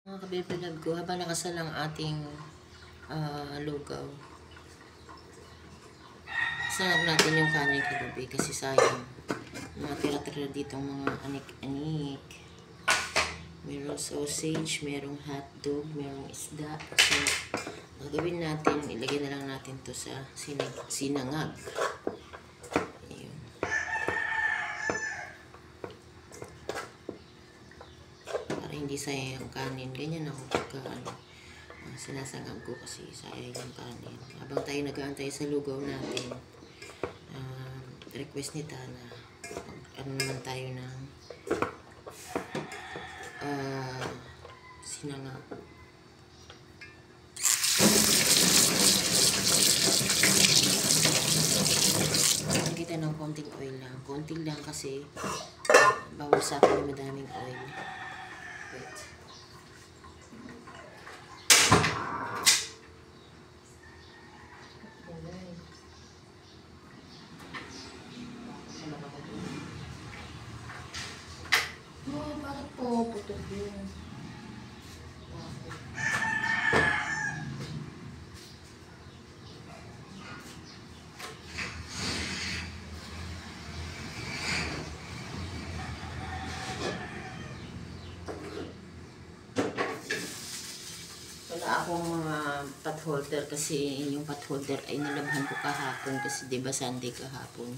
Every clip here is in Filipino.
Mga kabibilad ko, habang nakasalang ating lugaw, sarap natin yung kanin kagabi kasi sayang. Mga tira-tira ditong mga anik-anik. Merong sausage, merong hotdog, merong isda. So, gagawin natin, ilagay na lang natin to sa sinangag. Ayun. Para hindi sayang yung kanin. Ganyan ako pagka sinasangag ko kasi sayang yung kanin. Habang tayo nag-aantay sa lugaw natin, request ni Tana, ano naman tayo ng sinangag. Kita ng konting oil lang. Konting lang kasi bawal sa akin yung madaming oil. Wait. Oh, bakit po putok yun? Wala akong mga pot holder kasi yung pot holder ay nilabhan ko kahapon kasi diba Sunday kahapon.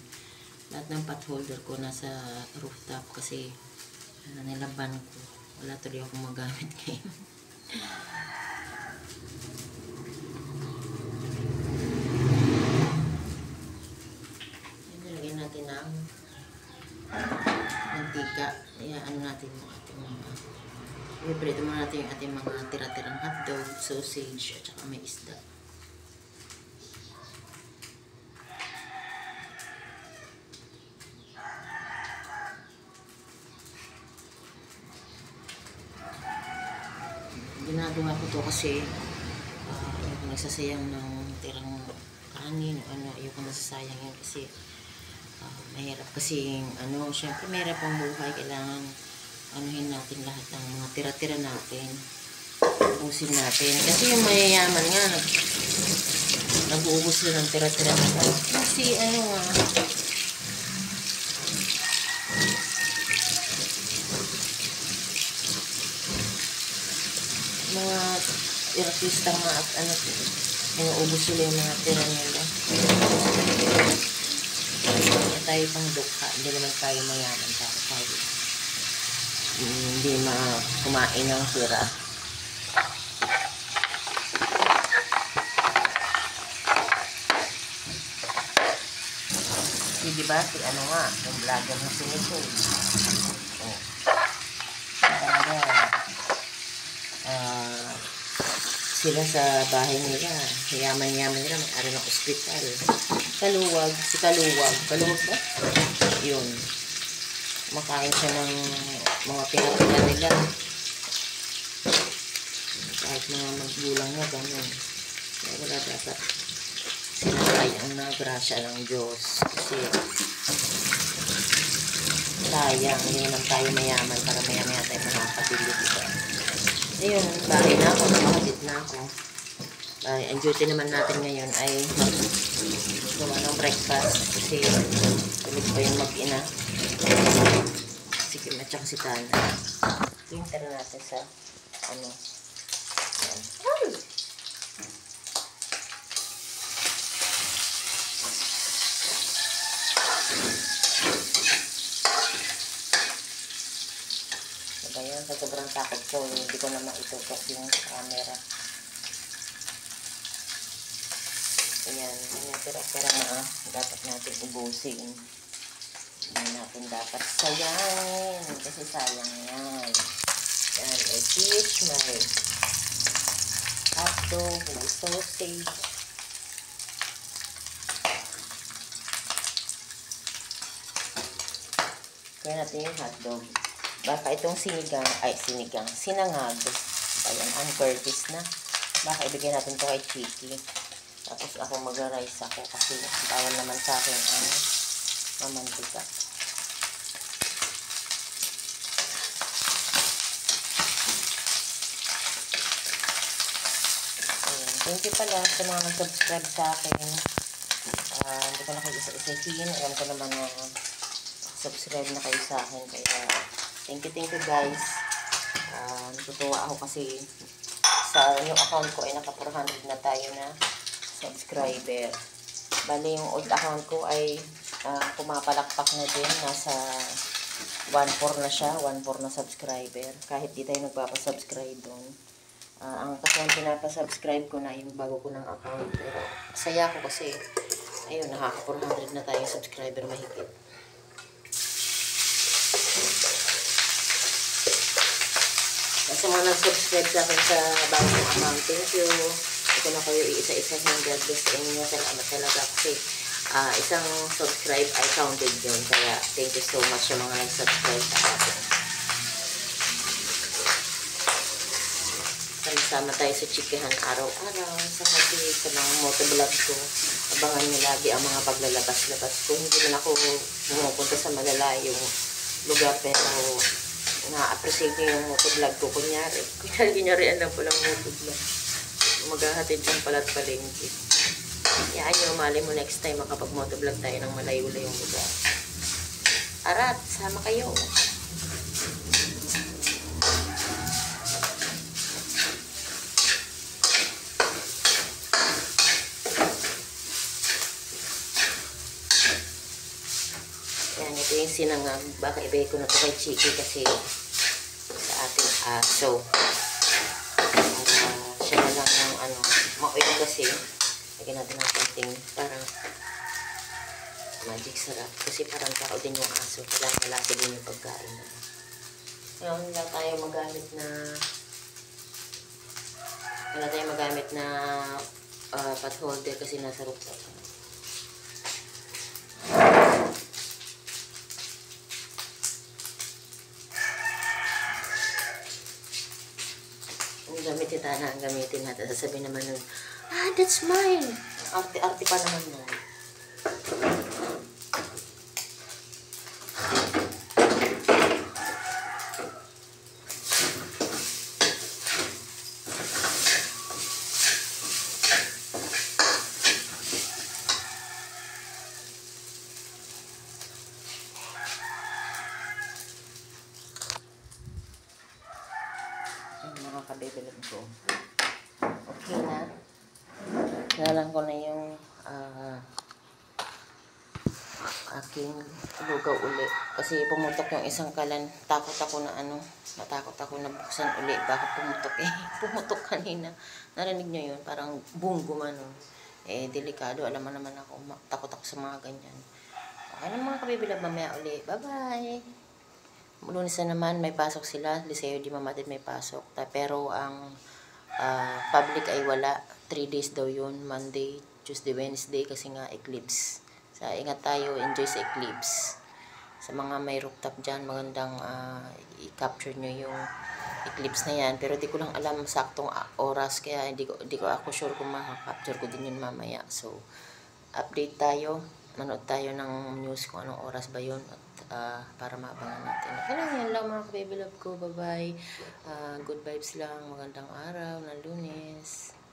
Lahat ng pot holder ko nasa rooftop kasi nilabhan ko. Wala tuloy akong magamit ngayon. Nilagyan natin ng mantika. Ano natin yung ating mga ipiprito muna natin yung ating mga tira-tirang hotdog, sausage, at saka may isda. Ginagawa ko to kasi ayoko nagsasayang ng tirang kanin o ano, ayoko nasasayang yan kasi mahirap kasi syempre mahirap ang buhay, kailangan anuhin natin lahat ng mga tira-tira natin, ubusin natin kasi yung mayayaman nga nag-uubos sila ng tira-tira natin kasi mga artista nga at inuubos sila yung mga tira nila. Kaya tayo pang dukha, hindi naman tayo mayaman tayo hindi kumain ng tira. Diba yung vlogger na sinusunod. Sila sa bahay nila, yaman-yaman nila, may-ari ng ospital. Kaluwag ba? Yun. Makain siya ng mga pira-pira nila. Kahit mga magulang niya, ganun. Kaya wala dapat sinasayang na grasya ng Diyos. Kasi sayang, hindi naman tayo mayaman para maya-maya tayo makakabili, diba? Ayun, bahay na ako, nakakabit na ako. Ang duty naman natin ngayon ay gawa ng breakfast kasi tulig pa yung mag-ina. Sige, at saka si Tana. Hintar natin sa yan. Ayan, sa sobrang takot ko, hindi ko na maitutok yung camera. Ayan, tira-tira na dapat natin ubusin. Hindi natin dapat sayangin kasi sayang yan. Ayan, may fish, may hotdog, may sausage. Kaya natin yung hotdog. Baka itong sinangag. Ayan, ang Curtis na. Baka ibigay natin ito kay Chiki. Tapos ako mag-rice ako kasi bawal naman sa akin ang mamantika. Thank you pala sa mga nag-subscribe sa akin. Hindi ko na kayo isa-isahin. Alam ko naman na subscribe na kayo sa akin. Kaya, thank you guys. Natutuwa ako kasi sa yung account ko ay naka 400 na tayo na subscriber. Bali, yung old account ko ay pumapalakpak na din. Nasa 1.4 na siya. 1.4 na subscriber. Kahit di tayo nagpapasubscribe doon. Ang kasi ang pinapasubscribe ko na yung bago ko ng account. Pero saya ko kasi ayun, nakaka 400 na tayo subscriber mahigit. Sa mga nag-subscribe sa akin sa bagong account, thank you. Ito na kayo isa-isa ng God bless sa inyo. Salamat talaga kasi isang subscribe ay counted yun. Kaya thank you so much sa mga nag-subscribe sa akin. Sama tayo sa chikahan araw-araw. Sa mga motovlog ko. Abangan nyo lagi ang mga paglalabas-labas ko. Hindi man ako pumupunta sa malalayong lugar pero na-appreciate nyo yung motovlog ko. Kunyari alam po lang motovlog. Maghahatid lang pala't palengke. Yaan nyo, mali mo next time makapag-motovlog tayo ng malayo-layong lugar. Arat, sama kayo. Yan, ito yung sinangag. Baka ibigay ko na ito kay Chiki kasi sa ating aso. Para siya na lang yung mauwi kasi. Lagyan natin ng konting parang magic sarap. Kasi parang tao din yung aso. Kailangan malaki din yung pagkain. Ngayon, wala tayo magamit na pot holder kasi nasa rooftop. Gamit ito na ang gamitin natin. Sasabihin naman nun, that's mine. Arte-arte pa naman nun. Mga kabebelag ko. Okay na. Nalang ko na yung aking lugaw uli. Kasi pumutok yung isang kalan. Natakot ako na buksan uli. Bakit pumutok pumutok kanina. Narinig nyo yun? Parang boom gumano. Delikado. Alam mo naman ako. Takot ako sa mga ganyan. Okay na mga kabebelag, mamaya uli. Bye-bye! Lunes na naman, may pasok sila. Liceo di Mamatid may pasok. Pero ang public ay wala. 3 days daw yun. Monday, Tuesday, Wednesday. Kasi nga eclipse. Ingat tayo. Enjoy sa eclipse. Sa mga may rooftop dyan, magandang i-capture nyo yung eclipse na yan. Pero di ko lang alam saktong oras. Kaya di ko ako sure kung makaka-capture ko din yun mamaya. So, update tayo. Manood tayo ng news kung anong oras ba yun. Para maabangan natin. Okay lang, yan lang mga kababy love ko. Bye-bye. Good vibes lang. Magandang araw ng Lunes.